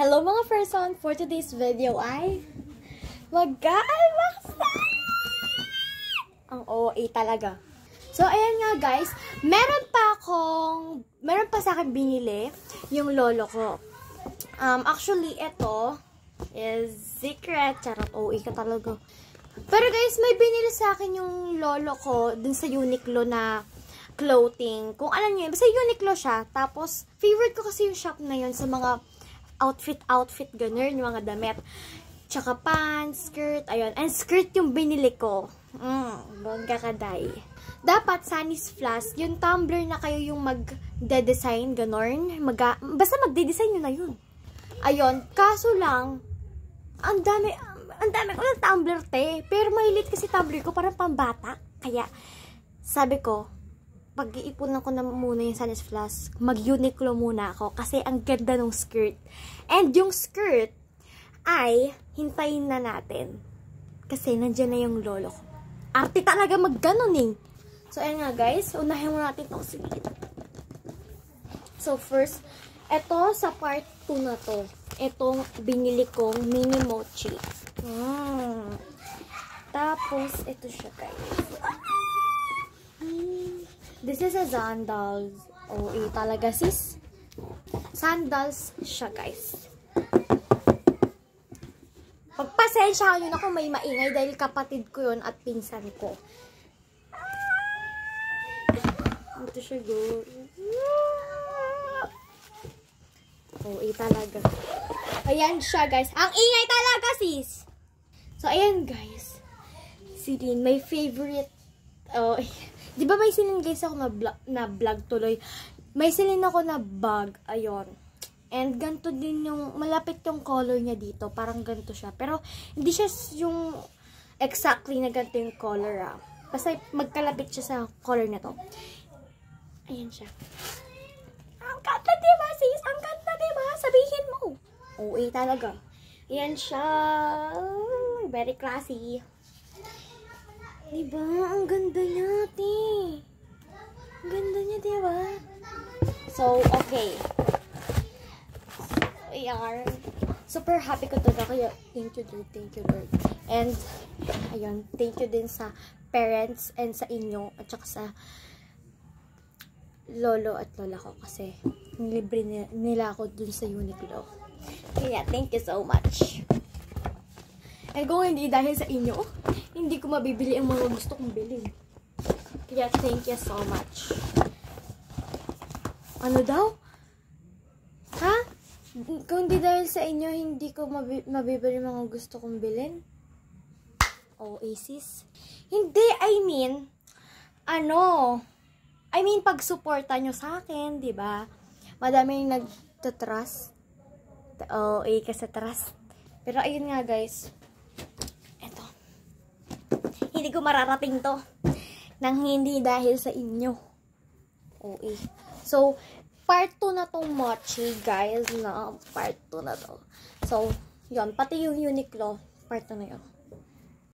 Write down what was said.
Hello mga person! For today's video ay mag-unboxing! Ang OA talaga. So, ayan nga guys, meron pa sa akin binili yung lolo ko. Actually, ito is secret. Charot, OA ka talaga. Pero guys, may binili sa akin yung lolo ko dun sa Uniqlo na clothing. Kung alam niyo, basta Uniqlo siya. Tapos, favorite ko kasi yung shop na yun sa mga outfit, ganun, yung mga damit. Tsaka pants, skirt, ayun. And skirt yung binili ko. Doon kakaday. Dapat, Sunny's Flask, yung tumbler na kayo yung mag-design, ganun. Basta magde-design nyo na yun. Ayun, kaso lang, ang dami ko ng tumbler, te. Pero malilit kasi tumbler ko, parang pambata. Kaya, sabi ko, pag-iipunan ko na muna yung Sunny's Flask, mag-Uniqlo muna ako kasi ang ganda ng skirt. And yung skirt ay hintayin na natin kasi nandiyan na yung lolo ko. Arte talaga mag-ganon eh. So, ayan nga guys, unahin muna natin itong skirt. So, first, eto sa part 2 na to. Itong binili kong mini mochi. Tapos, ito siya guys. This is a sandals. OA talaga sis. Sandals siya guys. Pagpasensya nyo na kung may maingay dahil kapatid ko yun at pinsan ko. Ito siya guys. OA talaga. Ayan siya guys. Ang ingay talaga sis. So ayan guys. Si Lynn, my favorite. Di ba may silin guys ako na vlog tuloy? May silin ako na bag. Ayun. And ganito din yung, malapit yung color niya dito. Parang ganito siya. Pero, hindi siya yung exactly na ganito yung color Basta magkalapit siya sa color na to. Ayan siya. Ang ganda diba sis? Ang ganda diba? Sabihin mo. OA talaga. Ayan siya. Very classy. Diba? Ang ganda niya, ate. Ang ganda niya, diba? So, okay. Ayan. Super happy ko to na. Kaya, thank you, Lord. And, ayun, thank you din sa parents and sa inyo at saka sa lolo at lola ko kasi nilibre nila ako dun sa Uniqlo. Kaya, thank you so much. And kung hindi dahil sa inyo, hindi ko mabibili ang mga gusto kong bilhin. Kaya, thank you so much. Ano daw? Ha? Kung hindi dahil sa inyo, hindi ko mabibili ang mga gusto kong bilhin? Oasis? Hindi, I mean, pag-suporta nyo sa akin, diba? Madami yung nagtatrust. Ka sa trust. Pero, ayun nga, guys. Hindi ko mararating to nang hindi dahil sa inyo. OA. So, part 2 na tong mochi, guys. Part 2 na to. So, yun. Pati yung Uniqlo, part 2 na yun.